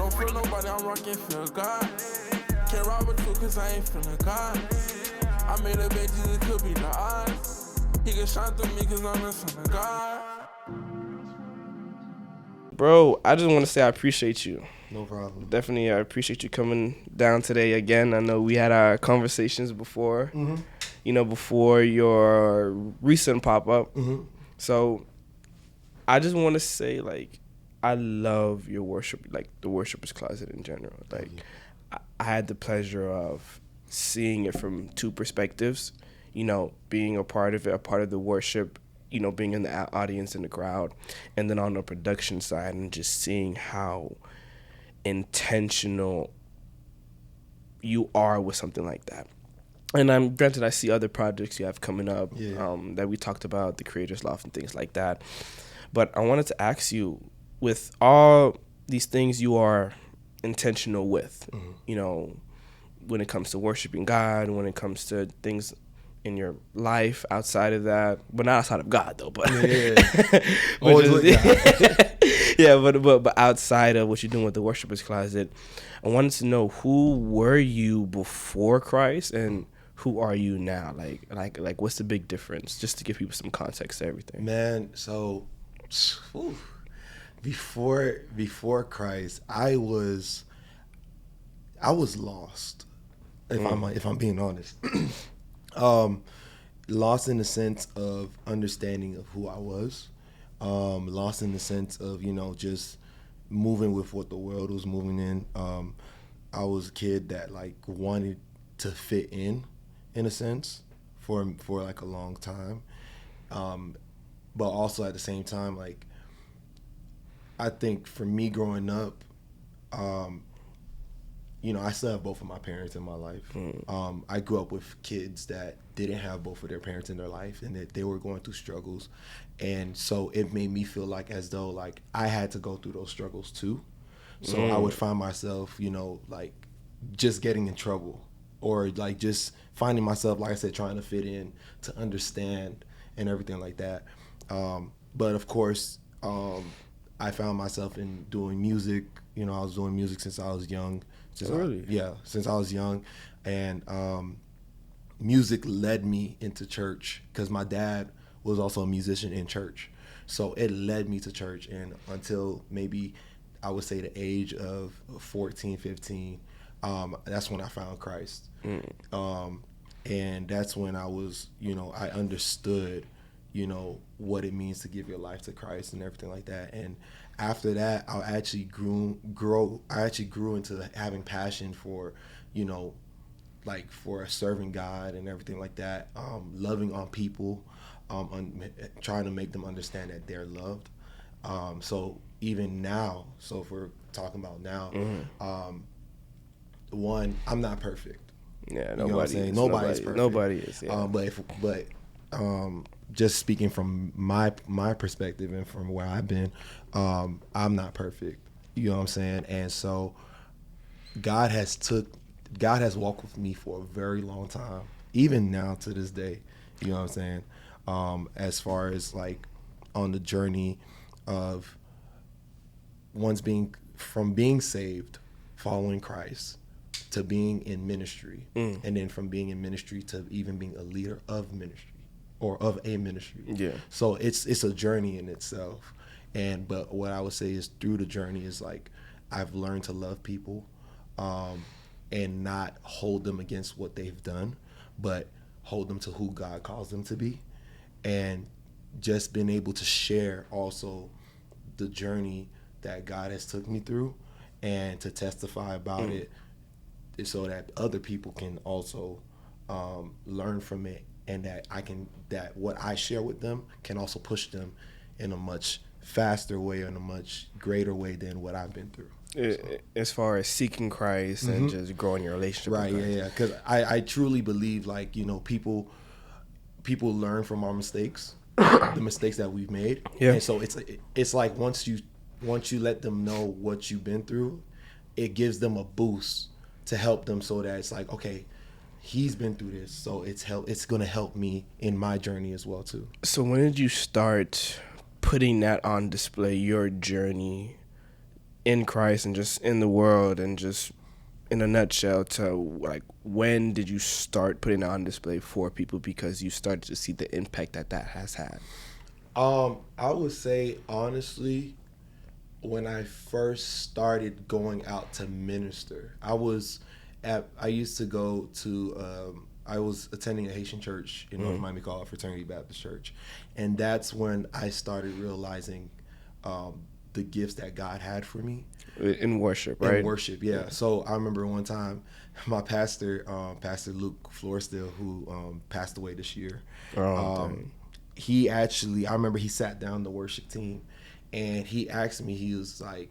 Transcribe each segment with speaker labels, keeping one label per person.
Speaker 1: Don't feel nobody, I'm rocking, feel God. Can't rob a two cause I ain't feeling God. I made a bet Jesus could be the odds. He can shine through me cause I'm the son of God.
Speaker 2: Bro, I just want to say I appreciate you.
Speaker 3: No problem.
Speaker 2: Definitely, I appreciate you coming down today again. I know we had our conversations before, before your recent pop-up. So I just want to say, like, I love your worship, like the Worshipers Closet in general. Like, I had the pleasure of seeing it from two perspectives, being a part of it, a part of the worship, being in the audience, in the crowd, and then on the production side and just seeing how intentional you are with something like that. And I'm granted I see other projects you have coming up that we talked about, the Creators Loft and things like that. But I wanted to ask you, with all these things you are intentional with, when it comes to worshiping God, when it comes to things in your life outside of that, but not outside of God though, but but outside of what you're doing with the Worshipers Closet, I wanted to know, who were you before Christ and who are you now? Like what's the big difference, just to give people some context to everything?
Speaker 3: Man, so before Christ, I was lost. If I'm being honest. Lost in the sense of understanding of who I was, lost in the sense of just moving with what the world was moving in. I was a kid that like wanted to fit in a sense for like a long time, but also at the same time, like, I think for me growing up, I still have both of my parents in my life. I grew up with kids that didn't have both of their parents in their life, and that they were going through struggles. And so it made me feel like as though like I had to go through those struggles too. So I would find myself, like just getting in trouble, or like just finding myself, like I said, trying to fit in, to understand and everything like that. But of course, I found myself in doing music. I was doing music since I was young. Since I was young, and music led me into church because my dad was also a musician in church. So it led me to church, and until maybe I would say the age of 14, 15, that's when I found Christ. And that's when I was, I understood, what it means to give your life to Christ and everything like that. And after that, I actually grew into having passion for, like for serving God and everything like that, loving on people, trying to make them understand that they're loved. So even now, so if we're talking about now, one, I'm not perfect.
Speaker 2: Yeah,
Speaker 3: Nobody's perfect.
Speaker 2: Nobody is. Yeah.
Speaker 3: But just speaking from my perspective and from where I've been, I'm not perfect. You know what I'm saying? And so God has walked with me for a very long time, even now to this day. You know what I'm saying? As far as like on the journey of from being saved, following Christ, to being in ministry, and then from being in ministry to even being a leader of ministry or of a ministry. Yeah. So it's a journey in itself. But what I would say is through the journey is like I've learned to love people, and not hold them against what they've done, but hold them to who God calls them to be, and just been able to share also the journey that God has took me through, and to testify about it, so that other people can also learn from it, and that what I share with them can also push them in a much faster way, in a much greater way than what I've been through.
Speaker 2: As far as seeking Christ and just growing your relationship with Christ.
Speaker 3: Yeah. Because I truly believe, like, people learn from our mistakes, the mistakes that we've made. Yeah. And so it's like once you let them know what you've been through, it gives them a boost to help them, so that it's like, okay, he's been through this, so it's going to help me in my journey as well too.
Speaker 2: So when did you start putting that on display, your journey in Christ and just in the world, and just in a nutshell, to like, when did you start putting it on display for people because you started to see the impact that has had?
Speaker 3: I would say honestly, when I first started going out to minister, I used to go to I was attending a Haitian church in North Miami called Fraternity Baptist Church, and that's when I started realizing the gifts that God had for me
Speaker 2: In worship, right?
Speaker 3: in worship. Yeah. So I remember one time my pastor, Pastor Luke Floresdale, who passed away this year. He actually, I remember he sat down the worship team, and he asked me. He was like,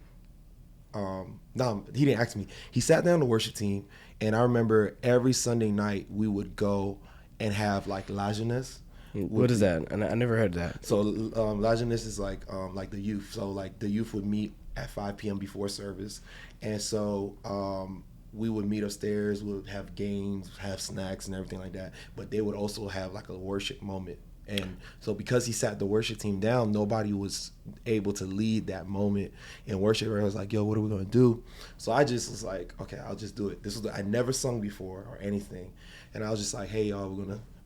Speaker 3: no, he didn't ask me. He sat down the worship team, and I remember every Sunday night we would go and have like la jeunesse.
Speaker 2: What is that? And I never heard that.
Speaker 3: So la jeunesse is like the youth. So like the youth would meet at 5 p.m. before service, and so we would meet upstairs. We would have games, have snacks, and everything like that. But they would also have like a worship moment. And so because he sat the worship team down, nobody was able to lead that moment in worship. I was like, yo, what are we going to do? So I just was like, okay, I'll just do it. I never sung before or anything. And I was just like, hey, y'all,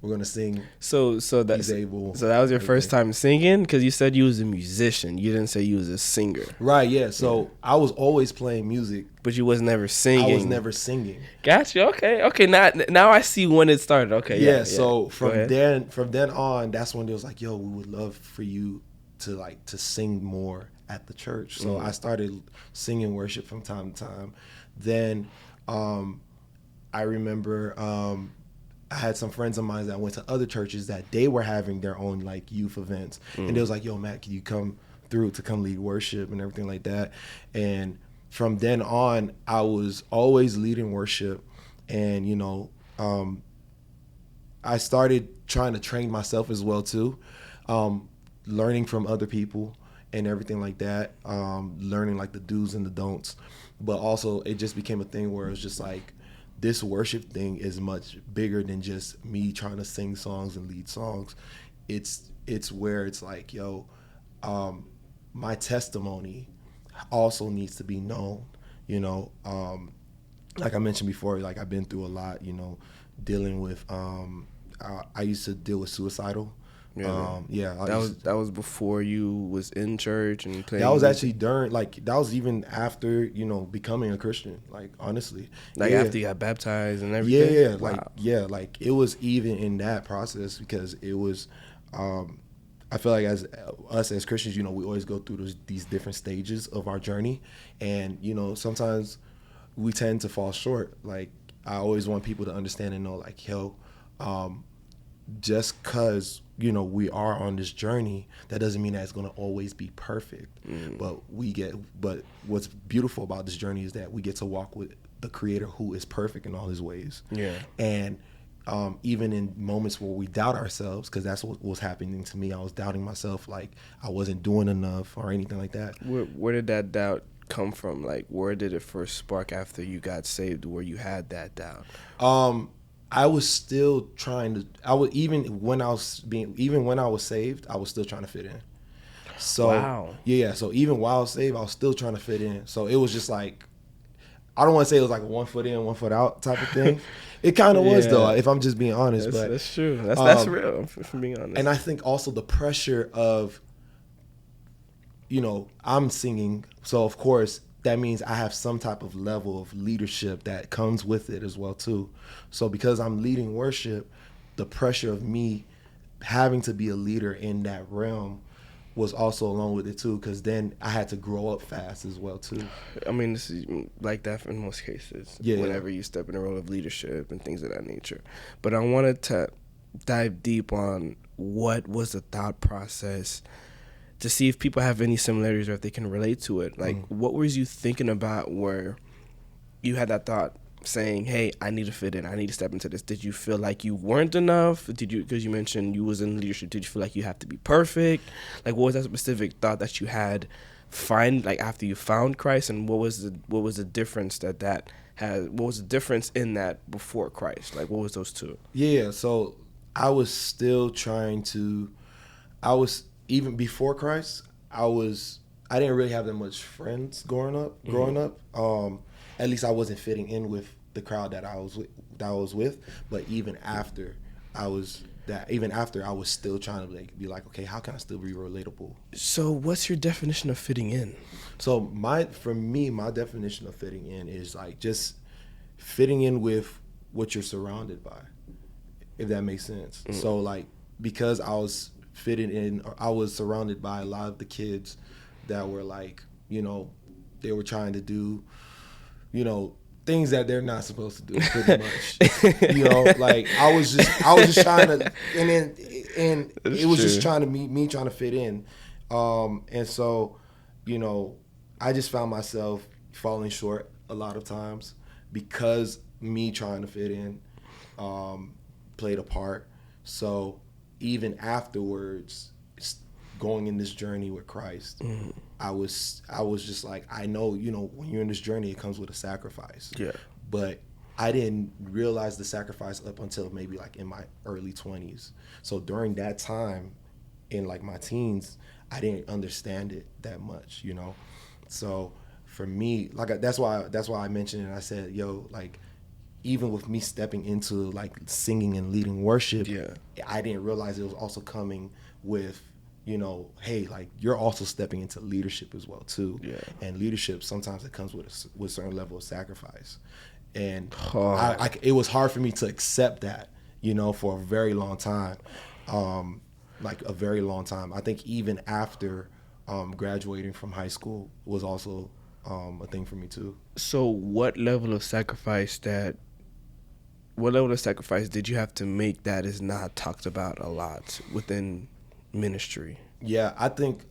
Speaker 3: we're gonna sing.
Speaker 2: So that was your first time singing? Because you said you was a musician. You didn't say you was a singer.
Speaker 3: Right, yeah. So I was always playing music.
Speaker 2: But you was never singing.
Speaker 3: I was never singing.
Speaker 2: Gotcha. Okay. Now I see when it started. Okay.
Speaker 3: Yeah. So from then on, that's when it was like, yo, we would love for you to sing more at the church. So I started singing worship from time to time. Then I remember I had some friends of mine that went to other churches that they were having their own like youth events, and they was like, yo, Matt, can you come through to come lead worship and everything like that? And from then on, I was always leading worship, and I started trying to train myself as well too, learning from other people and everything like that, learning like the do's and the don'ts. But also it just became a thing where it's just like, this worship thing is much bigger than just me trying to sing songs and lead songs. It's where it's like, yo, my testimony also needs to be known. Like I mentioned before, like I've been through a lot, dealing with I used to deal with suicidal.
Speaker 2: That was before you was in church and playing.
Speaker 3: That was actually during, like, that was even after becoming a Christian. Like, honestly,
Speaker 2: after you got baptized and everything.
Speaker 3: Like it was even in that process, because it was. I feel like as us as Christians, we always go through these different stages of our journey, and sometimes we tend to fall short. Like, I always want people to understand and know, like, yo, just because we are on this journey, that doesn't mean that it's going to always be perfect. But what's beautiful about this journey is that we get to walk with the Creator, who is perfect in all His ways. And even in moments where we doubt ourselves, because that's what was happening to me. I was doubting myself, like I wasn't doing enough or anything like that.
Speaker 2: Where did that doubt come from? Like, where did it first spark after you got saved, where you had that doubt?
Speaker 3: I was still trying to. Even when I was saved, I was still trying to fit in. So
Speaker 2: wow.
Speaker 3: Yeah. So even while I was saved, I was still trying to fit in. So it was just like, I don't want to say it was like a 1 foot in, 1 foot out type of thing. It kind of was, though, if I'm just being honest. But
Speaker 2: that's true. That's real, if I'm being honest.
Speaker 3: And I think also the pressure of, I'm singing, so of course that means I have some type of level of leadership that comes with it as well too. So because I'm leading worship, the pressure of me having to be a leader in that realm was also along with it too, because then I had to grow up fast as well too.
Speaker 2: I mean, this is like that in most cases. Whenever you step in a role of leadership and things of that nature. But I wanted to dive deep on what was the thought process, to see if people have any similarities or if they can relate to it. Like, what was you thinking about where you had that thought saying, hey, I need to fit in, I need to step into this? Did you feel like you weren't enough? Because you mentioned you was in leadership, did you feel like you have to be perfect? Like, what was that specific thought that you had after you found Christ, and what was the difference that had, what was the difference in that before Christ? Like, what was those two?
Speaker 3: Yeah, so I was still trying to, even before Christ, I was I didn't really have that much friends growing up. At least I wasn't fitting in with the crowd that I was with. But even after I was still trying to be like, okay, how can I still be relatable?
Speaker 2: So what's your definition of fitting in?
Speaker 3: So for me, my definition of fitting in is like just fitting in with what you're surrounded by, if that makes sense. So like, because I was fitting in, or I was surrounded by a lot of the kids that were like, they were trying to do, things that they're not supposed to do, pretty much. Like I was just trying to, and it was just trying to me trying to fit in, and so, I just found myself falling short a lot of times because me trying to fit in played a part. So even afterwards, going in this journey with Christ, I was just like, I know, when you're in this journey, it comes with a sacrifice.
Speaker 2: Yeah.
Speaker 3: But I didn't realize the sacrifice up until maybe like in my early 20s. So during that time, in like my teens, I didn't understand it that much, So for me, like that's why I mentioned it. I said, like, even with me stepping into like singing and leading worship, I didn't realize it was also coming with, hey, like you're also stepping into leadership as well too. Yeah. And leadership, sometimes it comes with a certain level of sacrifice. And it was hard for me to accept that, for a very long time. Like a very long time. I think even after graduating from high school was also a thing for me too.
Speaker 2: So what level of sacrifice did you have to make that is not talked about a lot within ministry?
Speaker 3: Yeah, I think as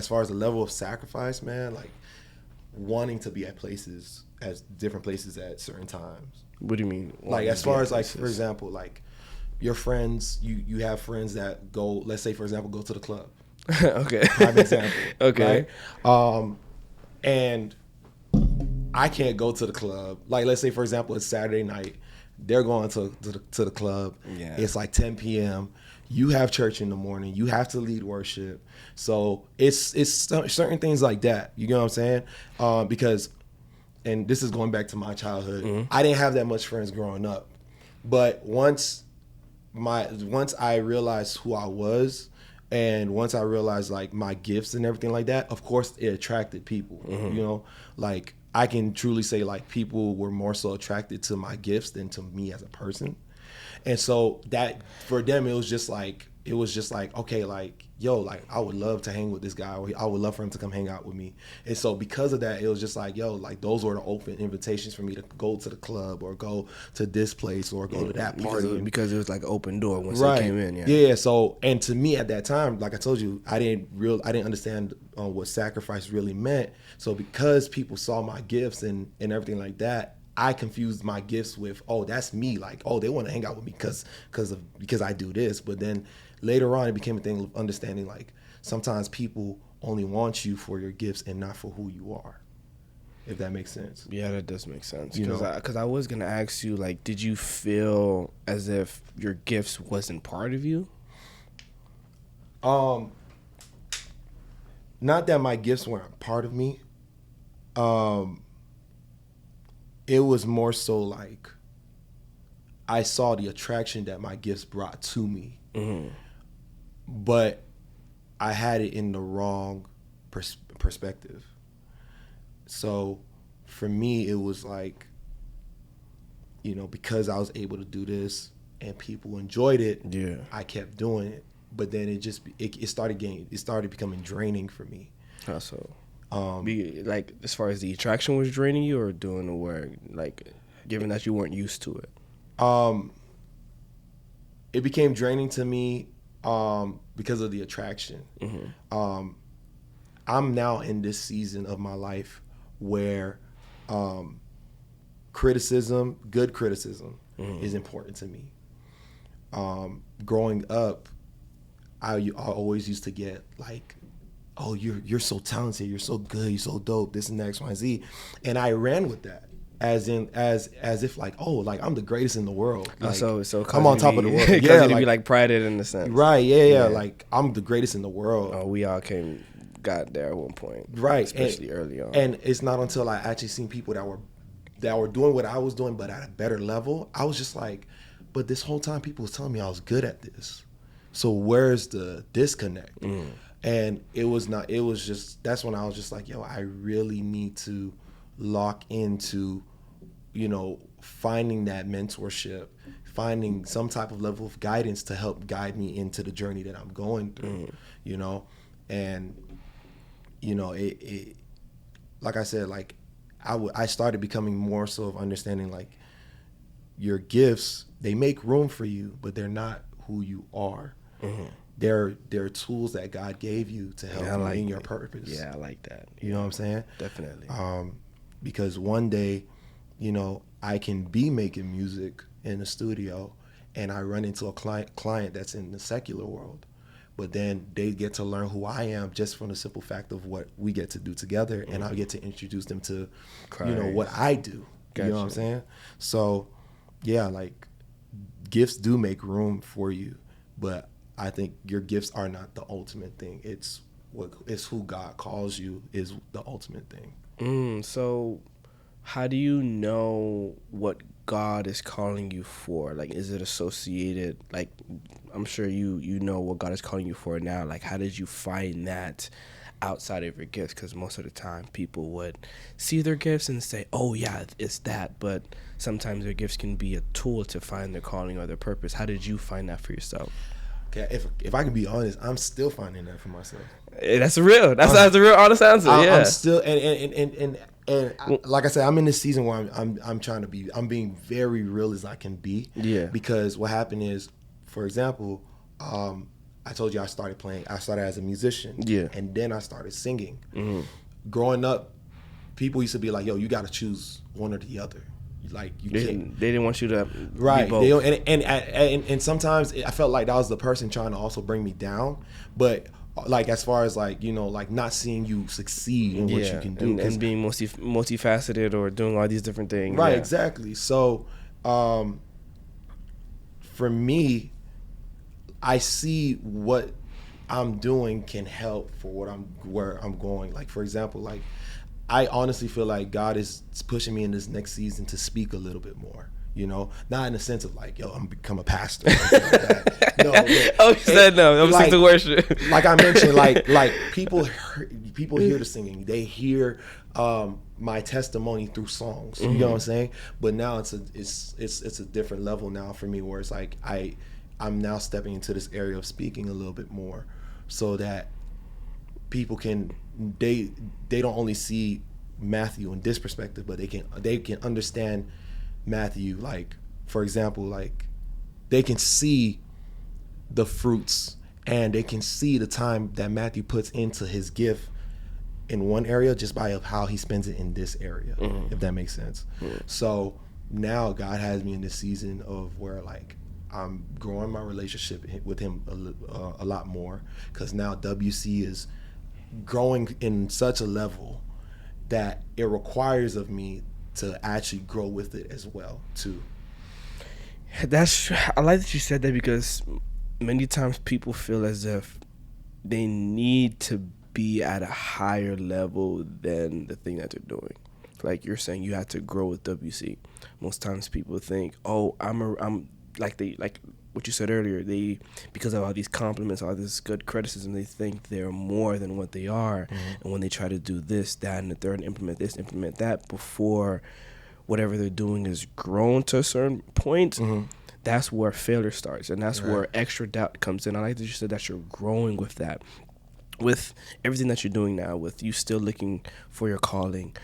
Speaker 3: far as the level of sacrifice, man, like wanting to be at different places at certain times.
Speaker 2: What do you mean?
Speaker 3: Like as far as like, for example, like your friends, you have friends that go, let's say for example, go to the club.
Speaker 2: Okay.
Speaker 3: Prime example.
Speaker 2: Okay.
Speaker 3: Right? And I can't go to the club. Like let's say for example, it's Saturday night. They're going to the club. Yeah. It's like 10 p.m. You have church in the morning. You have to lead worship. So it's certain things like that. You know what I'm saying? Because, and this is going back to my childhood. I didn't have that much friends growing up, but once I realized who I was, and once I realized like my gifts and everything like that, of course it attracted people. Like I can truly say like people were more so attracted to my gifts than to me as a person. And so that for them, it was just like, okay, like, yo, like I would love to hang with this guy, or I would love for him to come hang out with me. And so because of that, it was just like, yo, like those were the open invitations for me to go to the club or go to this place or go to that party.
Speaker 2: Because it was like an open door once they came in.
Speaker 3: Yeah. So, and to me at that time, like I told you, I didn't understand what sacrifice really meant. So because people saw my gifts and everything like that, I confused my gifts with, oh, that's me. Like, oh, they want to hang out with me because I do this. But then later on, it became a thing of understanding, like, sometimes people only want you for your gifts and not for who you are, if that makes sense.
Speaker 2: Yeah, that does make sense. Because I was going to ask you, like, did you feel as if your gifts wasn't part of you?
Speaker 3: Not that my gifts weren't part of me. It was more so like I saw the attraction that my gifts brought to me, but I had it in the wrong perspective. So for me, it was like, because I was able to do this and people enjoyed it, I kept doing it. But then it started becoming draining for me.
Speaker 2: How so? Like as far as the attraction was draining you, or doing the work, like given that you weren't used to it?
Speaker 3: It became draining to me because of the attraction. I'm now in this season of my life where good criticism is important to me. Growing up, I always used to get like, oh, you're so talented, you're so good, you're so dope, this and that, X, Y, Z. And I ran with that as if like, oh, like I'm the greatest in the world. Like,
Speaker 2: so
Speaker 3: I'm on top of the world.
Speaker 2: Yeah, you to be like prided in the sense.
Speaker 3: Right, yeah. Like I'm the greatest in the world.
Speaker 2: Oh, we all got there at one point.
Speaker 3: Right.
Speaker 2: Especially early on.
Speaker 3: And it's not until I actually seen people that were doing what I was doing, but at a better level, I was just like, but this whole time people was telling me I was good at this. So where's the disconnect? And it was just, that's when I was just like, yo, I really need to lock into, finding that mentorship, finding some type of level of guidance to help guide me into the journey that I'm going through, and, it like I said, like I started becoming more so of understanding like your gifts, they make room for you, but they're not who you are. They're tools that God gave you to help you in your purpose.
Speaker 2: Yeah, I like that.
Speaker 3: You know what I'm saying?
Speaker 2: Definitely.
Speaker 3: Because one day, I can be making music in the studio and I run into a client that's in the secular world. But then they get to learn who I am just from the simple fact of what we get to do together, and I get to introduce them to, what I do.
Speaker 2: Gotcha.
Speaker 3: You know what I'm saying? So, yeah, like gifts do make room for you, but I think your gifts are not the ultimate thing. It's who God calls you is the ultimate thing.
Speaker 2: So how do you know what God is calling you for? Like, is it associated? Like, I'm sure you know what God is calling you for now. Like, how did you find that outside of your gifts? Because most of the time people would see their gifts and say, oh yeah, it's that. But sometimes their gifts can be a tool to find their calling or their purpose. How did you find that for yourself?
Speaker 3: Okay, if I can be honest, I'm still finding that for myself.
Speaker 2: That's real. That's the real honest answer. Yeah,
Speaker 3: I'm still and like I said, I'm in this season where I'm being very real as I can be.
Speaker 2: Yeah.
Speaker 3: Because what happened is, for example, I told you I started as a musician.
Speaker 2: Yeah.
Speaker 3: And then I started singing. Growing up, people used to be like, "Yo, you got to choose one or the other." Like
Speaker 2: they didn't want you to
Speaker 3: right.
Speaker 2: be both.
Speaker 3: And sometimes I felt like that was the person trying to also bring me down, but like as far as like like not seeing you succeed in what you can do
Speaker 2: and being multifaceted or doing all these different things.
Speaker 3: Right,
Speaker 2: yeah.
Speaker 3: Exactly. So for me, I see what I'm doing can help for where I'm going. Like for example, like I honestly feel like God is pushing me in this next season to speak a little bit more. Not in the sense of like, yo, I'm become a pastor. Or like that. No,
Speaker 2: you said no. I'm like, to worship.
Speaker 3: Like I mentioned, like people hear the singing. They hear my testimony through songs. You know what I'm saying? But now it's a different level now for me, where it's like I'm now stepping into this area of speaking a little bit more, so that people they don't only see Matthew in this perspective, but they can understand Matthew. Like for example, like they can see the fruits and they can see the time that Matthew puts into his gift in one area just by how he spends it in this area, if that makes sense. So now God has me in this season of where like I'm growing my relationship with him a lot more, because now WC is growing in such a level that it requires of me to actually grow with it as well too.
Speaker 2: I like that you said that, because many times people feel as if they need to be at a higher level than the thing that they're doing. Like you're saying, you have to grow with WC. Most times people think, oh, I'm like what you said earlier, because of all these compliments, all this good criticism, they think they're more than what they are. And when they try to do this, that, and the third, and implement this, implement that, before whatever they're doing is grown to a certain point, that's where failure starts, and that's where extra doubt comes in. I like that you said that you're growing with that, with everything that you're doing now, with you still looking for your calling.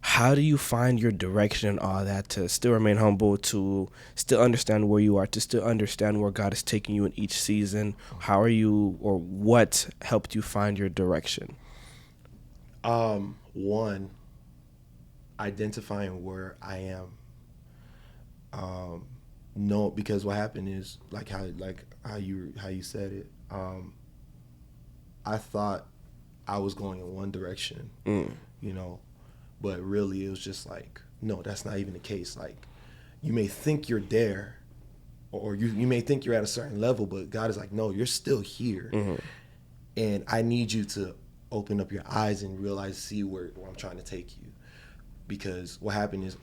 Speaker 2: How do you find your direction and all that, to still remain humble, to still understand where you are, to still understand where God is taking you in each season? How are you, or what helped you find your direction?
Speaker 3: One, identifying where I am. No, because what happened is like how you said it. I thought I was going in one direction, but really it was just like no, that's not even the case. Like, you may think you're there, or you may think you're at a certain level, but God is like, no, you're still here. And I need you to open up your eyes and realize, see where I'm trying to take you. Because what happened is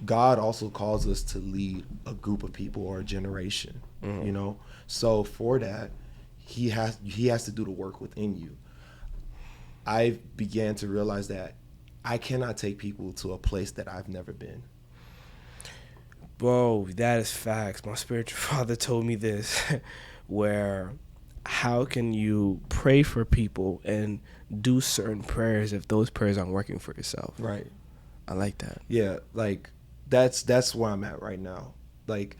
Speaker 3: God also calls us to lead a group of people or a generation, you know? So for that, he has to do the work within you. I began to realize that I cannot take people to a place that I've never been.
Speaker 2: Bro, that is facts. My spiritual father told me this, where how can you pray for people and do certain prayers if those prayers aren't working for yourself?
Speaker 3: Right.
Speaker 2: I like that.
Speaker 3: Yeah, like that's where I'm at right now. Like,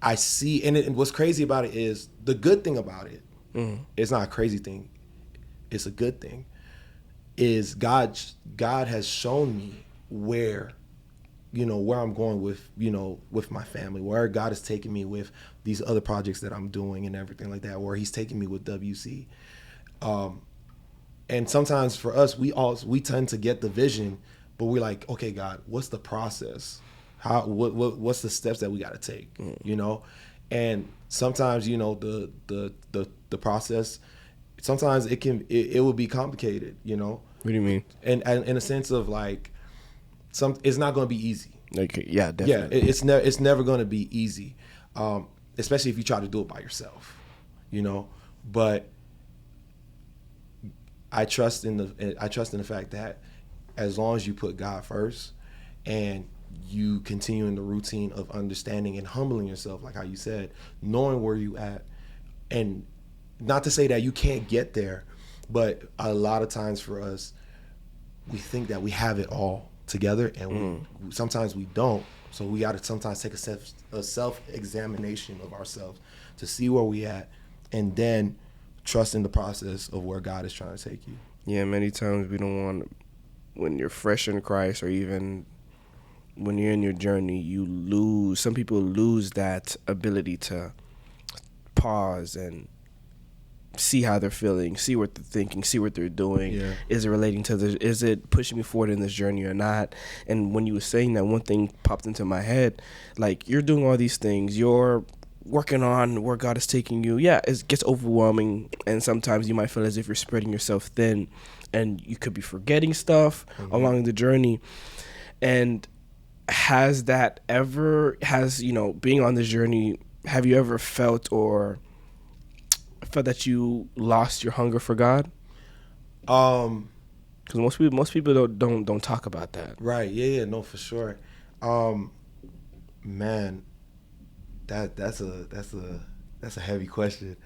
Speaker 3: I see, and what's crazy about it is, the good thing about it, it's not a crazy thing, it's a good thing, is God has shown me where I'm going with my family, where God is taking me with these other projects that I'm doing and everything like that, where he's taking me with WC. And sometimes for us, we tend to get the vision, but we're like, okay, God, what's the process? What's the steps that we got to take? And sometimes, the process, sometimes it will be complicated,
Speaker 2: What do you mean?
Speaker 3: And in a sense of like, it's not going to be easy.
Speaker 2: Okay, yeah, definitely.
Speaker 3: Yeah, it's never going to be easy, especially if you try to do it by yourself, But I trust in the fact that as long as you put God first and you continue in the routine of understanding and humbling yourself, like how you said, knowing where you at, and not to say that you can't get there, but a lot of times for us, we think that we have it all together, and sometimes we don't. So we got to sometimes take a self-examination of ourselves to see where we at, and then trust in the process of where God is trying to take you.
Speaker 2: Yeah, many times we don't want, when you're fresh in Christ, or even when you're in your journey, some people lose that ability to pause and see how they're feeling, see what they're thinking, see what they're doing. Yeah. Is it relating to is it pushing me forward in this journey or not? And when you were saying that, one thing popped into my head, like, you're doing all these things, you're working on where God is taking you. Yeah, it gets overwhelming, and sometimes you might feel as if you're spreading yourself thin, and you could be forgetting stuff along the journey. And being on this journey, have you ever felt that you lost your hunger for God? Because most people don't talk about that.
Speaker 3: Right. Yeah. No, for sure. Man, that's a heavy question.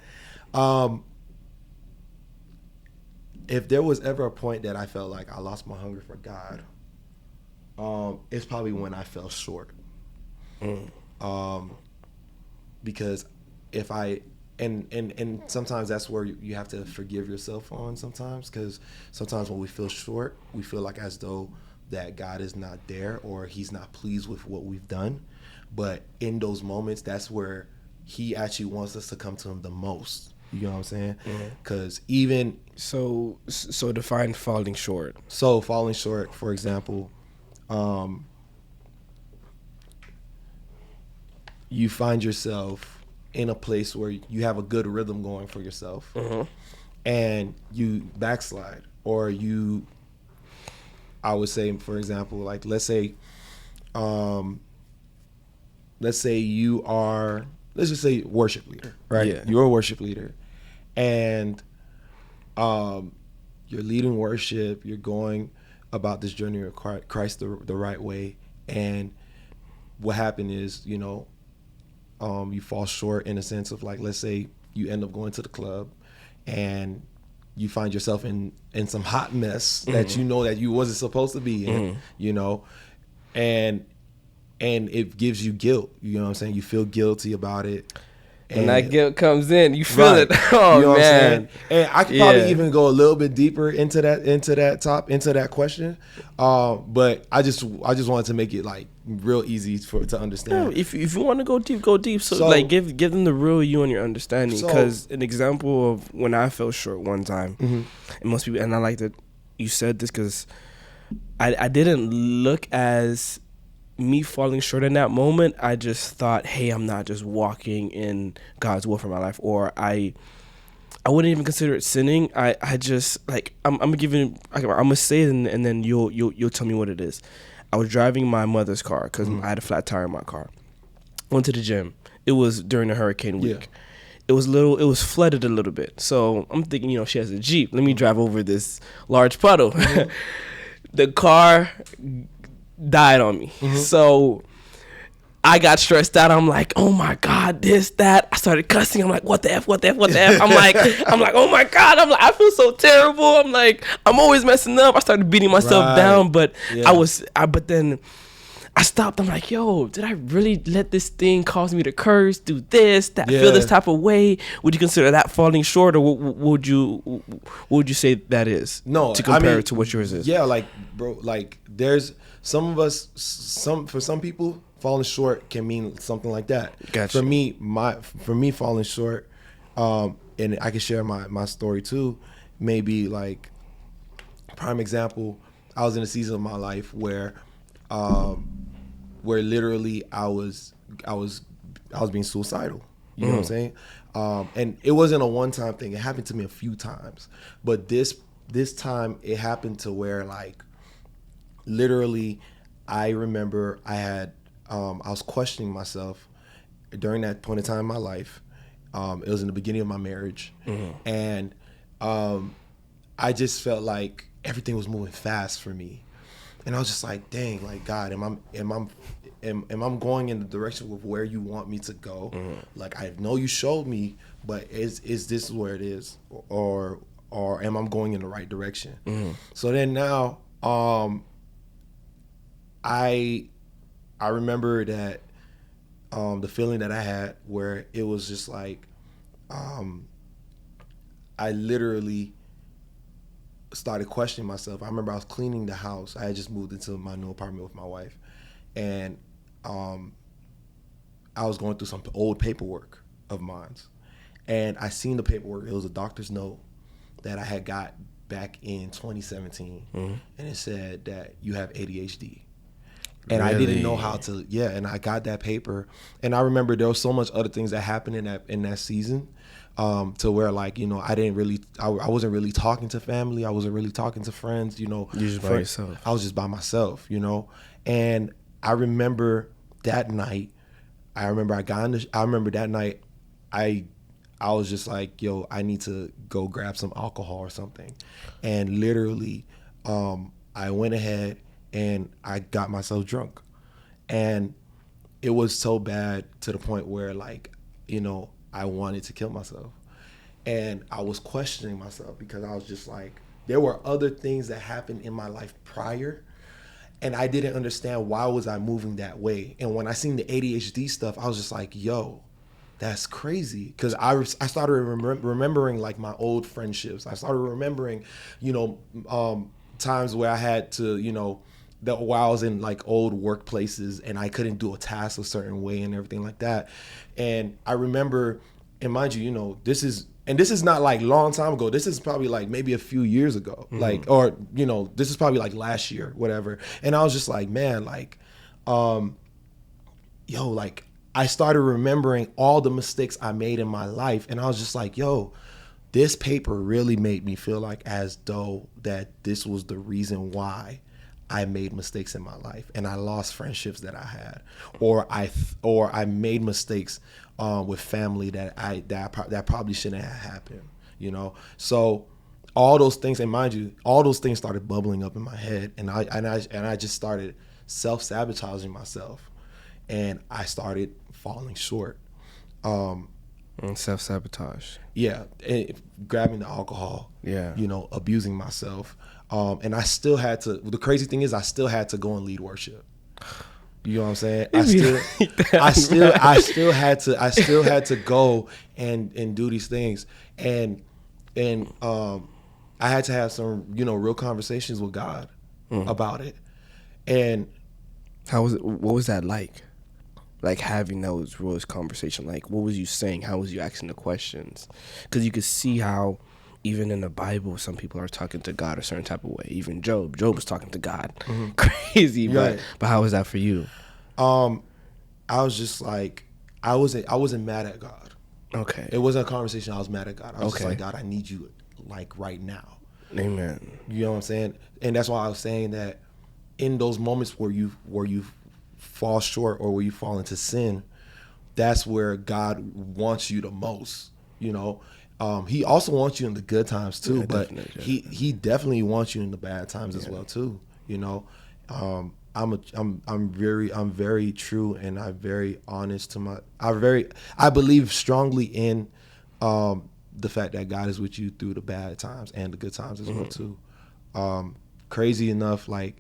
Speaker 3: If there was ever a point that I felt like I lost my hunger for God, it's probably when I fell short. Because if I and sometimes that's where you have to forgive yourself on sometimes, because sometimes when we feel short, we feel like as though that God is not there, or he's not pleased with what we've done. But in those moments, that's where he actually wants us to come to him the most. You know what I'm saying? Because even
Speaker 2: so define falling short.
Speaker 3: So falling short, for example, you find yourself in a place where you have a good rhythm going for yourself, and you backslide, or I would say, for example, like let's say let's just say worship leader, right? Yeah. You're a worship leader, and you're leading worship, you're going about this journey of Christ the right way, and what happened is, you fall short in a sense of, like, let's say you end up going to the club and you find yourself in some hot mess that that you wasn't supposed to be in, and it gives you guilt. You know what I'm saying? You feel guilty about it.
Speaker 2: And that guilt comes in, you feel it. Oh,
Speaker 3: you know
Speaker 2: man.
Speaker 3: What I'm saying? And I could probably even go a little bit deeper into that question. But I just wanted to make it like real easy to understand.
Speaker 2: No, if you want to go deep, go deep. So like give them the real you and your understanding. Because an example of when I fell short one time, and most people, and I like to you said this, because I didn't look as me falling short in that moment. I just thought, hey, I'm not just walking in God's will for my life, or I wouldn't even consider it sinning. I just, like, I'm gonna say it, and then you'll tell me what it is. I was driving my mother's car because I had a flat tire in my car. Went to the gym. It was during the hurricane week. It was flooded a little bit. So I'm thinking, she has a Jeep. Let me drive over this large puddle. The car died on me. So I got stressed out. I'm like, oh my God, this, that. I started cussing. I'm like, what the F? I'm like, oh my God. I'm like, I feel so terrible. I'm like, I'm always messing up. I started beating myself down, but but then I stopped. I'm like, yo, did I really let this thing cause me to curse, do this, that, feel this type of way? Would you consider that falling short, or what would you say that is?
Speaker 3: No,
Speaker 2: to compare it to what yours is.
Speaker 3: Yeah, like, bro, like, there's some of us. For some people, falling short can mean something like that.
Speaker 2: Gotcha.
Speaker 3: For me, falling short, and I can share my story too. Maybe, like, prime example, I was in a season of my life where literally I was being suicidal. You know what I'm saying? And it wasn't a one-time thing. It happened to me a few times. But this time it happened to where, like, literally I remember I was questioning myself during that point in time in my life. It was in the beginning of my marriage. And I just felt like everything was moving fast for me. And I was just like, dang, like, God, am I going in the direction of where you want me to go? Like, I know you showed me, but is this where it is, or am I going in the right direction? So then now, I remember that the feeling that I had, where it was just like, I literally started questioning myself. I remember I was cleaning the house. I had just moved into my new apartment with my wife, and I was going through some old paperwork of mine, and I seen the paperwork. It was a doctor's note that I had got back in 2017, and it said that you have ADHD. And I didn't know how to, and I got that paper, and I remember there was so much other things that happened in that season, to where, like, I wasn't really talking to family, I wasn't really talking to friends,
Speaker 2: You're just by yourself.
Speaker 3: I was just by myself, and I remember that night, I remember that night, I was just like, yo, I need to go grab some alcohol or something, and literally, I went ahead and I got myself drunk, and it was so bad to the point where, like, I wanted to kill myself, and I was questioning myself, because I was just like, there were other things that happened in my life prior, and I didn't understand why was I moving that way. And when I seen the ADHD stuff, I was just like, yo, that's crazy, because I started remembering, like, my old friendships. I started remembering, times where I had to, that while I was in, like, old workplaces and I couldn't do a task a certain way and everything like that. And I remember, and mind you, this is not, like, long time ago. This is probably, like, maybe a few years ago, like, or, this is probably, like, last year, whatever. And I was just like, man, like, like, I started remembering all the mistakes I made in my life. And I was just like, yo, this paper really made me feel like as though that this was the reason why I made mistakes in my life, and I lost friendships that I had, or I made mistakes with family that probably shouldn't have happened, So all those things, and mind you, all those things started bubbling up in my head, and I just started self-sabotaging myself, and I started falling short.
Speaker 2: And self-sabotage.
Speaker 3: Yeah, grabbing the alcohol. Yeah, abusing myself. And I still had to. The crazy thing is, I still had to go and lead worship. You know what I'm saying? I still had to go and do these things, and I had to have some real conversations with God about it. And
Speaker 2: how was it? What was that like? Like, having those real conversation. Like, what was you saying? How was you asking the questions? Because you could see how even in the Bible, some people are talking to God a certain type of way. Even Job was talking to God. Crazy,
Speaker 3: Right.
Speaker 2: but how was that for you?
Speaker 3: I was just like, I wasn't mad at God.
Speaker 2: Okay.
Speaker 3: It wasn't a conversation. I was mad at God. I was just
Speaker 2: Okay.
Speaker 3: like, God, I need you like right now.
Speaker 2: Amen.
Speaker 3: You know what I'm saying? And that's why I was saying that in those moments where you fall short or where you fall into sin, that's where God wants you the most. You know, He also wants you in the good times too,
Speaker 2: Yeah,
Speaker 3: but
Speaker 2: definitely.
Speaker 3: he definitely wants you in the bad times as well too. You know, I'm very true, and I'm very honest to my. I believe strongly in the fact that God is with you through the bad times and the good times as well too. Crazy enough, like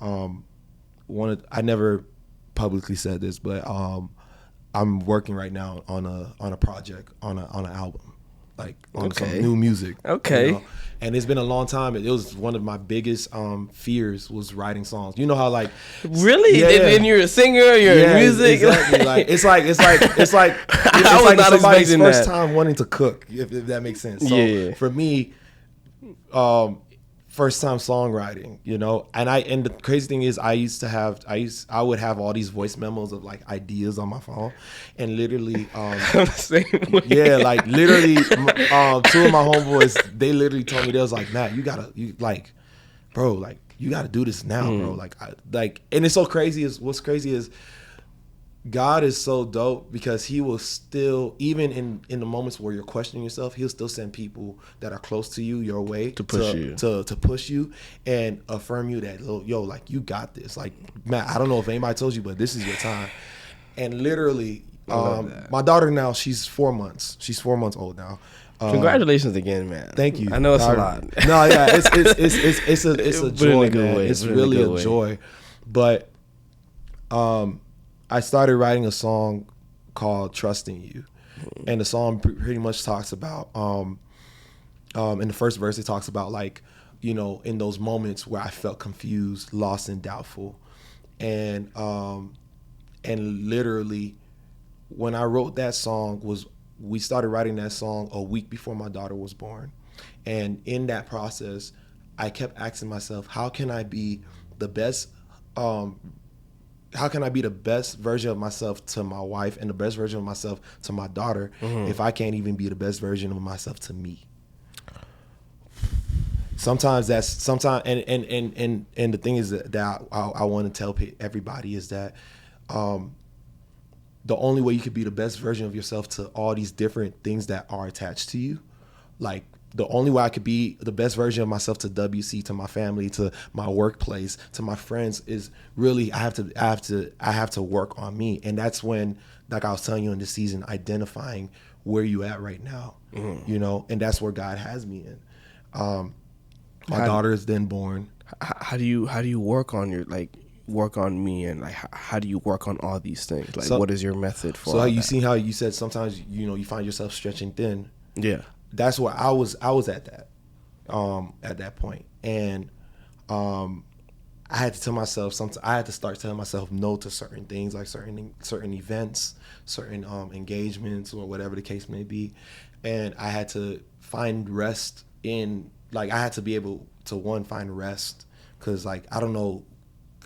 Speaker 3: I never publicly said this, but I'm working right now on a project on an album, like on some new music.
Speaker 2: Okay.
Speaker 3: You know? And it's been a long time. It was one of my biggest fears was writing songs. You know how like
Speaker 2: really, and you're a singer, you're in music.
Speaker 3: Exactly. Like it's like it's like somebody's first time wanting to cook, if that makes sense. So for me, first time songwriting, you know, and the crazy thing is I would have all these voice memos of like ideas on my phone, and literally like literally two of my homeboys, they literally told me, they was like, Matt, you gotta do this now, bro. And it's so crazy what's crazy is God is so dope, because he will still, even in the moments where you're questioning yourself, he'll still send people that are close to you your way to push you and affirm you that, yo, like, you got this. Like, Matt, I don't know if anybody told you, but this is your time. And literally, my daughter now, she's 4 months. She's 4 months old now.
Speaker 2: Congratulations again, man.
Speaker 3: Thank you.
Speaker 2: I know it's a lot.
Speaker 3: No, yeah, it's a joy, man. It's really a joy. But I started writing a song called "Trusting You," and the song pretty much talks about in the first verse, it talks about, like, you know, in those moments where I felt confused, lost, and doubtful, and literally when I wrote that song we started writing that song a week before my daughter was born. And in that process, I kept asking myself, how can I be the best version of myself to my wife and the best version of myself to my daughter if I can't even be the best version of myself to me? And the thing is that I want to tell everybody is that the only way you could be the best version of yourself to all these different things that are attached to you, like, the only way I could be the best version of myself to WC, to my family, to my workplace, to my friends, is really I have to work on me. And that's when, like I was telling you in this season, identifying where you at right now, you know, and that's where God has me in. My daughter is then born.
Speaker 2: How do you work on work on me, and like how do you work on all these things? Like, what is your method for?
Speaker 3: So you see how you said sometimes, you know, you find yourself stretching thin.
Speaker 2: Yeah.
Speaker 3: That's where I was at that point. And I had to tell myself I had to start telling myself no to certain things, like certain events, certain engagements, or whatever the case may be. And I had to find rest in, like, I had to be able to find rest, because, like, I don't know,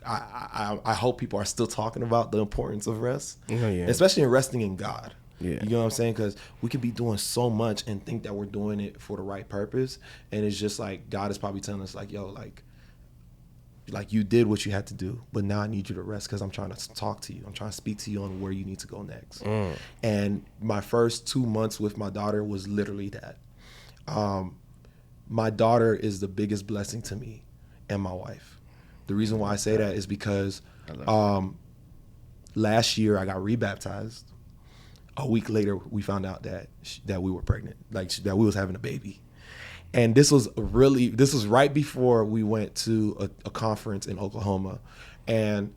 Speaker 3: I hope people are still talking about the importance of rest, especially in resting in God.
Speaker 2: Yeah.
Speaker 3: You know what I'm saying? Because we could be doing so much and think that we're doing it for the right purpose, and it's just like God is probably telling us, like, yo, like you did what you had to do, but now I need you to rest, because I'm trying to talk to you. I'm trying to speak to you on where you need to go next. And my first 2 months with my daughter was literally that. My daughter is the biggest blessing to me and my wife. The reason why I say that is because last year I got rebaptized. A week later, we found out that we were pregnant, like that we was having a baby. And this was right before we went to a conference in Oklahoma. And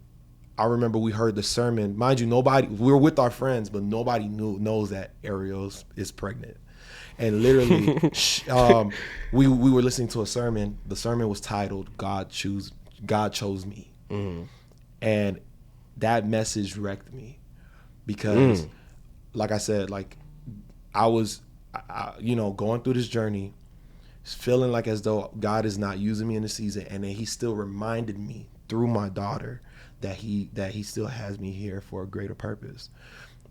Speaker 3: I remember we heard the sermon. Mind you, we were with our friends, but nobody knows that Ariel is pregnant. And literally, we were listening to a sermon. The sermon was titled God Chose Me. And that message wrecked me, because like I said, like, I was, you know, going through this journey, feeling like as though God is not using me in the season, and then he still reminded me through my daughter that he still has me here for a greater purpose.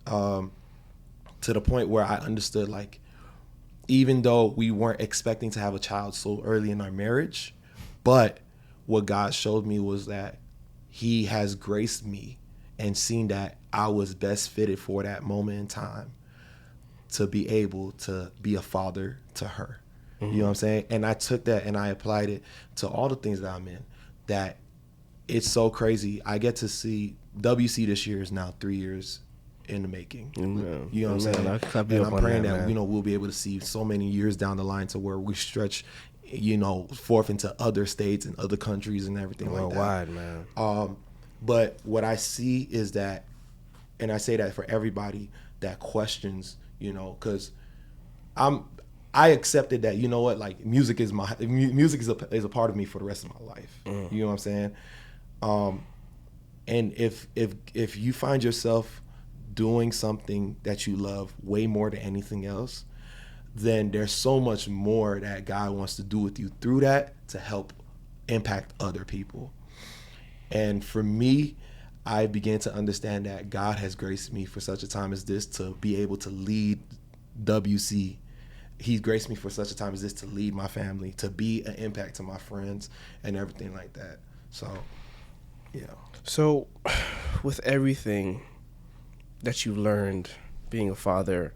Speaker 3: To the point where I understood, like, even though we weren't expecting to have a child so early in our marriage, but what God showed me was that he has graced me and seen that I was best fitted for that moment in time to be able to be a father to her. You know what I'm saying? And I took that and I applied it to all the things that I'm in. That it's so crazy. I get to see WC this year is now 3 years in the making.
Speaker 2: Amen.
Speaker 3: You know what I'm saying?
Speaker 2: And
Speaker 3: I'm praying that, we'll be able to see so many years down the line to where we stretch, forth into other states and other countries and everything
Speaker 2: worldwide,
Speaker 3: like that.
Speaker 2: Man.
Speaker 3: But what I see is that, and I say that for everybody that questions, because I accepted that, like, music is a part of me for the rest of my life. You know what I'm saying? And if you find yourself doing something that you love way more than anything else, then there's so much more that God wants to do with you through that to help impact other people. And for me, I began to understand that God has graced me for such a time as this to be able to lead WC. He's graced me for such a time as this to lead my family, to be an impact to my friends and everything like that. So, yeah.
Speaker 2: So, with everything that you learned being a father,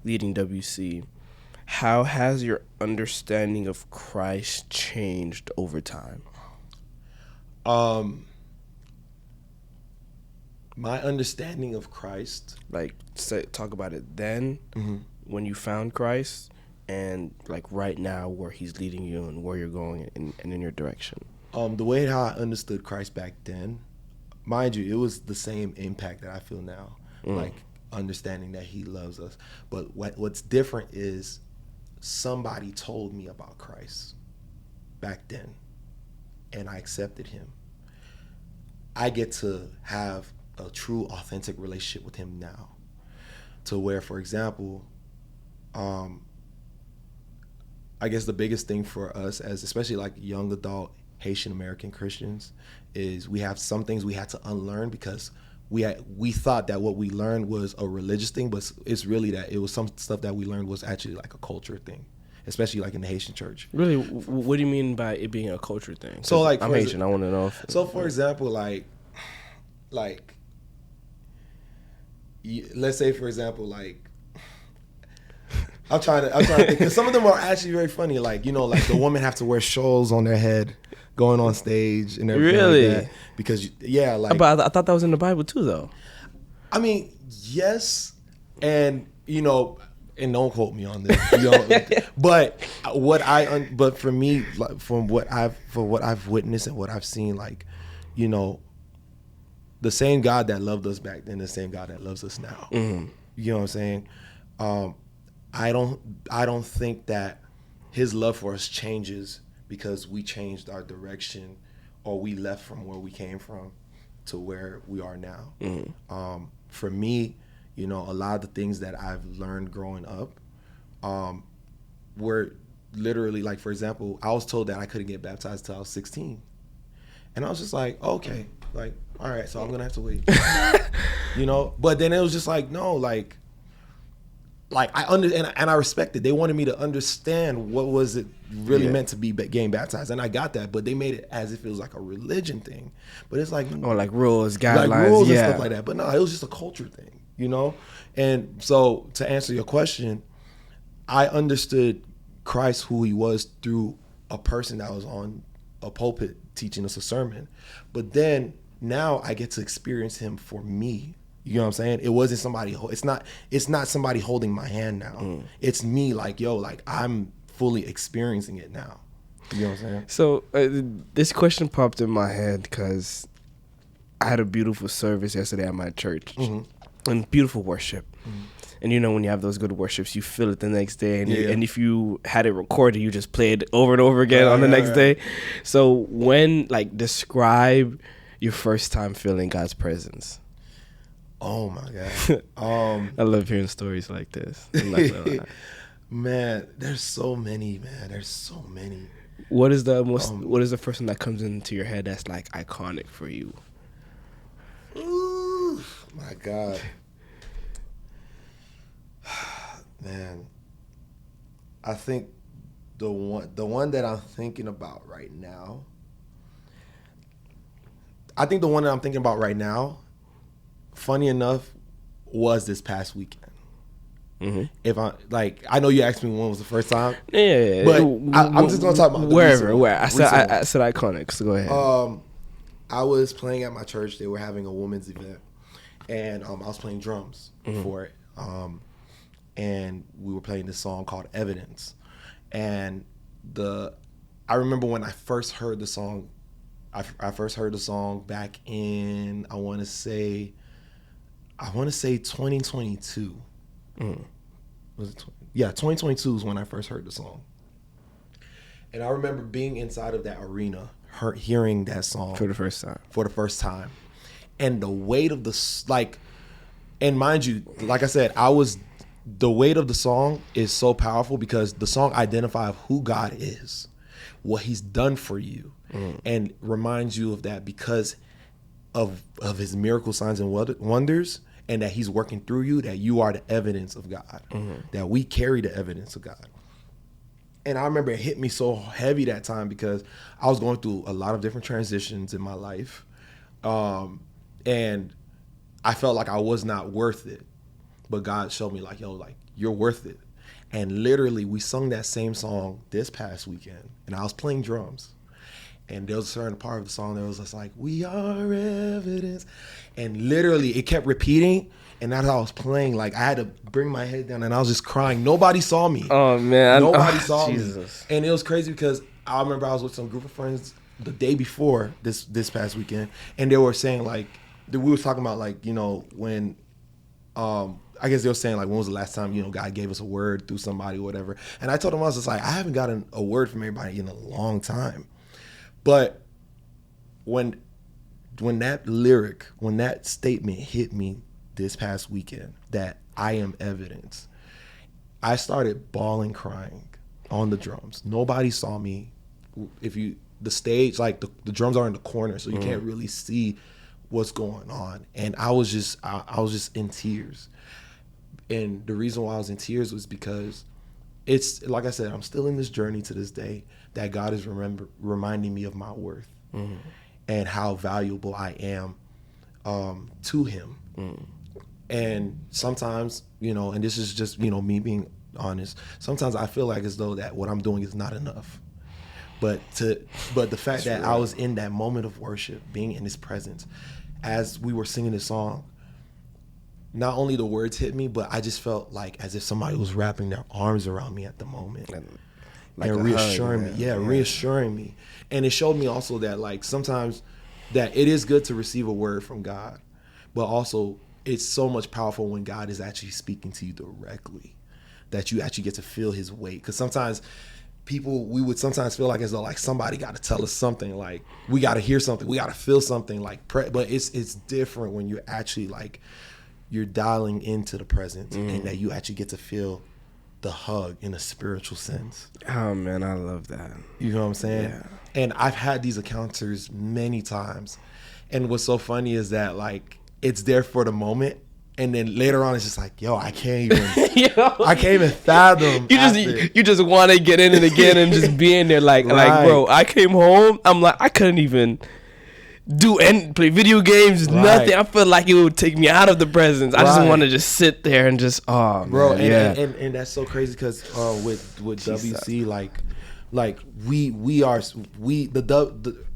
Speaker 2: leading WC, how has your understanding of Christ changed over time?
Speaker 3: My understanding of Christ,
Speaker 2: like, talk about it then, when you found Christ, and like right now where he's leading you and where you're going and in your direction.
Speaker 3: The way how I understood Christ back then, mind you, it was the same impact that I feel now, like understanding that he loves us. But what's different is somebody told me about Christ back then, and I accepted him. I get to have a true, authentic relationship with him now, to where, for example, I guess the biggest thing for us, as especially like young adult Haitian American Christians, is we have some things we had to unlearn, because we thought that what we learned was a religious thing, but it's really that it was some stuff that we learned was actually like a culture thing, especially like in the Haitian church.
Speaker 2: Really, what do you mean by it being a culture thing?
Speaker 3: So like,
Speaker 2: I'm Haitian. I want to know.
Speaker 3: For example, like, let's say, for example, like, I'm trying to think, because some of them are actually very funny. Like, like the women have to wear shawls on their head going on stage and everything.
Speaker 2: Really?
Speaker 3: Like that, because like.
Speaker 2: But I thought that was in the Bible too, though.
Speaker 3: I mean, yes, and and don't quote me on this. But but for me, like, from what I've witnessed and what I've seen, like, the same God that loved us back then, the same God that loves us now. You know what I'm saying? I don't think that his love for us changes because we changed our direction or we left from where we came from to where we are now. For me, a lot of the things that I've learned growing up were literally, like, for example, I was told that I couldn't get baptized till I was 16. And I was just like, okay, like, all right, so I'm going to have to wait. But then it was just like, no, like and I respect it. They wanted me to understand what was it really meant to be getting baptized, and I got that. But they made it as if it was like a religion thing. But it's like,
Speaker 2: like rules, guidelines,
Speaker 3: like rules and stuff like that. But no, it was just a culture thing, And so to answer your question, I understood Christ, who he was, through a person that was on a pulpit teaching us a sermon. But then now I get to experience him for me. You know what I'm saying? It wasn't somebody. It's not somebody holding my hand now. It's me. Like, like I'm fully experiencing it now. You know what I'm saying? So
Speaker 2: this question popped in my head because I had a beautiful service yesterday at my church, and beautiful worship. And when you have those good worships, you feel it the next day. And if you had it recorded, you just play it over and over again on the next day. So describe your first time feeling God's presence.
Speaker 3: Oh my God.
Speaker 2: I love hearing stories like this. I'm not gonna lie.
Speaker 3: Man, there's so many, man. There's so many.
Speaker 2: What is the most? What is the first one that comes into your head that's like iconic for you?
Speaker 3: Ooh, my God. Man, I think the one that I'm thinking about right now. I think the one that I'm thinking about right now, funny enough, was this past weekend. Mm-hmm. If I know you asked me when was the first time.
Speaker 2: Yeah,
Speaker 3: but I'm just gonna talk about
Speaker 2: where I said iconic. So go ahead.
Speaker 3: I was playing at my church. They were having a women's event, and I was playing drums for it. And we were playing this song called "Evidence," and I remember when I first heard the song. I first heard the song back in I want to say 2022. Was it? Yeah, 2022 is when I first heard the song, and I remember being inside of that arena, hearing that song
Speaker 2: for the first time,
Speaker 3: and the weight of and mind you, like I said, the weight of the song is so powerful because the song identifies who God is, what He's done for you, and reminds you of that because of His miracle signs and wonders. And that He's working through you, that you are the evidence of God, that we carry the evidence of God. And I remember it hit me so heavy that time because I was going through a lot of different transitions in my life. And I felt like I was not worth it. But God showed me you're worth it. And literally we sung that same song this past weekend. And I was playing drums. And there was a certain part of the song that was just like, we are evidence. And literally it kept repeating. And as I was playing, I had to bring my head down and I was just crying. Nobody saw me.
Speaker 2: Oh, man.
Speaker 3: Nobody saw
Speaker 2: Jesus.
Speaker 3: me. And it was crazy because I remember I was with some group of friends the day before this past weekend. And they were saying we were talking about when, I guess they were saying when was the last time, God gave us a word through somebody or whatever. And I told them, I was just I haven't gotten a word from everybody in a long time. But when that statement hit me this past weekend, that I am evidence, I started bawling, crying on the drums. Nobody saw me. The stage, the drums are in the corner, so you can't really see what's going on. And I was just in tears. And the reason why I was in tears was because it's, like I said, I'm still in this journey to this day that God is reminding me of my worth and how valuable I am to Him. And sometimes, and this is just, me being honest, sometimes I feel as though that what I'm doing is not enough. But the fact that I was in that moment of worship, being in His presence, as we were singing this song, not only the words hit me, but I just felt as if somebody was wrapping their arms around me at the moment. And reassuring me. Yeah, reassuring me. And it showed me also that sometimes that it is good to receive a word from God, but also it's so much powerful when God is actually speaking to you directly, that you actually get to feel His weight. Because sometimes we would sometimes feel as though somebody got to tell us something, we got to hear something, we got to feel something, but it's different when you're actually you're dialing into the presence and that you actually get to feel the hug in a spiritual sense.
Speaker 2: Oh man, I love that.
Speaker 3: You know what I'm saying?
Speaker 2: Yeah.
Speaker 3: And I've had these encounters many times. And what's so funny is that it's there for the moment, and then later on it's just yo, I can't even fathom.
Speaker 2: You just want to get in it again and just be in there right. Bro, I came home, I'm I couldn't even play video games, nothing. I felt like it would take me out of the presence. I just want to just sit there and just,
Speaker 3: bro,
Speaker 2: man,
Speaker 3: and that's so crazy because with WC,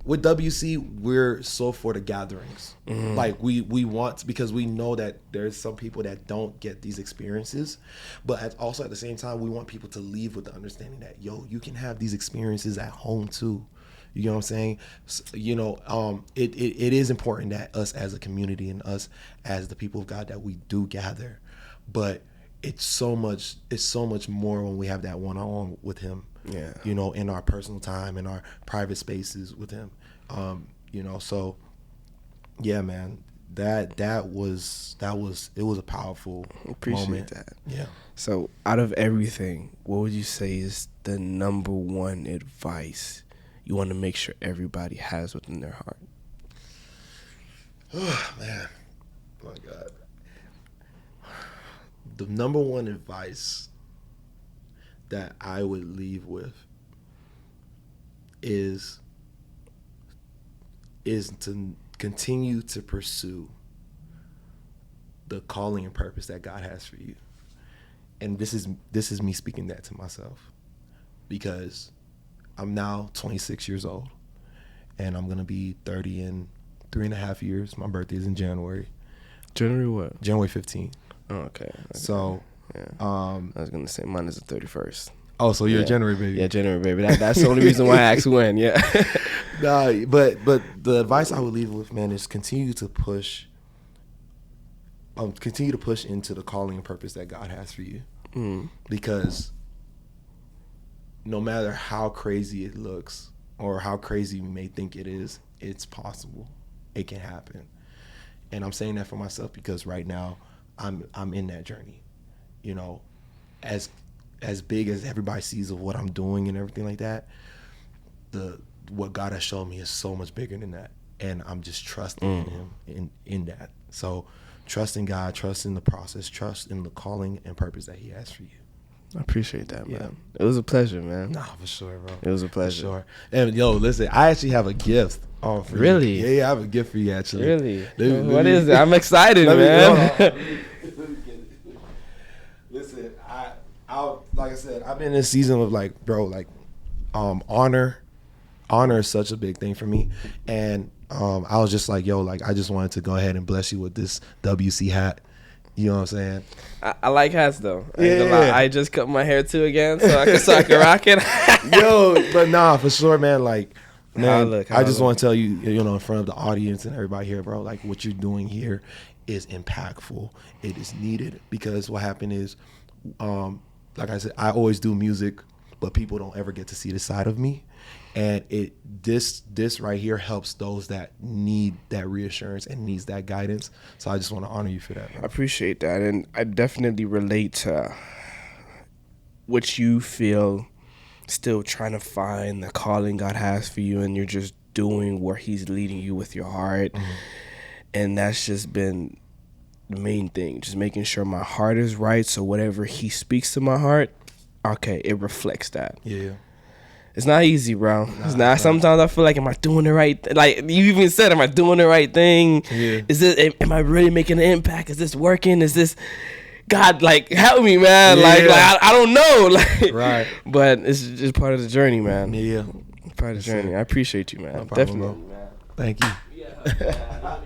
Speaker 3: with WC, we're so for the gatherings. We want, because we know that there's some people that don't get these experiences, but also at the same time, we want people to leave with the understanding that, you can have these experiences at home too. You know what I'm saying? It is important that us as a community and us as the people of God that we do gather, but it's so much more when we have that one-on-one with Him. Yeah. In our personal time, in our private spaces with Him. So yeah, man, that was it was a powerful
Speaker 2: Appreciate
Speaker 3: moment.
Speaker 2: that.
Speaker 3: Yeah.
Speaker 2: So, out of everything, what would you say is the number one advice you want to make sure everybody has within their heart?
Speaker 3: Oh, man. My God. The number one advice that I would leave with is to continue to pursue the calling and purpose that God has for you. And this is me speaking that to myself, because I'm now 26 years old and I'm going to be 30 in 3.5 years. My birthday is in January.
Speaker 2: January what?
Speaker 3: January 15th.
Speaker 2: Oh, okay.
Speaker 3: So,
Speaker 2: yeah. I was going to say mine is the 31st.
Speaker 3: Oh, so you're a January baby.
Speaker 2: Yeah, January baby. That's the only reason why I asked when, yeah.
Speaker 3: Nah, but the advice I would leave with, man, is continue to push into the calling and purpose that God has for you. Because no matter how crazy it looks or how crazy we may think it is, it's possible. It can happen. And I'm saying that for myself because right now I'm in that journey. You know, as big as everybody sees of what I'm doing and everything like that, what God has shown me is so much bigger than that. And I'm just trusting in Him in that. So trust in God, trust in the process, trust in the calling and purpose that He has for you.
Speaker 2: I appreciate that, man. Yeah. It was a pleasure, man.
Speaker 3: Nah, for sure, bro.
Speaker 2: It was a pleasure.
Speaker 3: For sure. And yo, listen, I actually have a gift for
Speaker 2: really?
Speaker 3: you. Yeah, I have a gift for you actually.
Speaker 2: Really? What is it? I'm excited, man.
Speaker 3: Listen, I like I said, I've been in this season of like, bro, like honor is such a big thing for me. And I was just like, yo, like I just wanted to go ahead and bless you with this WC hat. You know what I'm saying?
Speaker 2: I like hats though.
Speaker 3: Yeah.
Speaker 2: I just cut my hair too again, so I can rock it.
Speaker 3: Yo, but nah, for sure, man. Like, man, I just want to tell you, you know, in front of the audience and everybody here, bro, like what you're doing here is impactful. It is needed because what happened is, like I said, I always do music, but people don't ever get to see the side of me. And this right here helps those that need that reassurance and needs that guidance. So I just want to honor you for that, man.
Speaker 2: I appreciate that. And I definitely relate to what you feel, still trying to find the calling God has for you, and you're just doing where He's leading you with your heart. And that's just been the main thing, just making sure my heart is right. So whatever He speaks to my heart, okay, it reflects that.
Speaker 3: Yeah.
Speaker 2: It's not easy, bro. It's not. Sometimes I feel like, am I doing the right like you even said, am I doing the right thing?
Speaker 3: Yeah.
Speaker 2: Am I really making an impact? Is this working? Is this God, like, help me, man.
Speaker 3: Yeah.
Speaker 2: Like I don't know. Like,
Speaker 3: right.
Speaker 2: But it's just part of the journey, man.
Speaker 3: Yeah.
Speaker 2: Part of the journey. I appreciate you, man.
Speaker 3: No problem,
Speaker 2: Definitely,
Speaker 3: bro.
Speaker 2: man.
Speaker 3: Thank you.
Speaker 2: Yeah.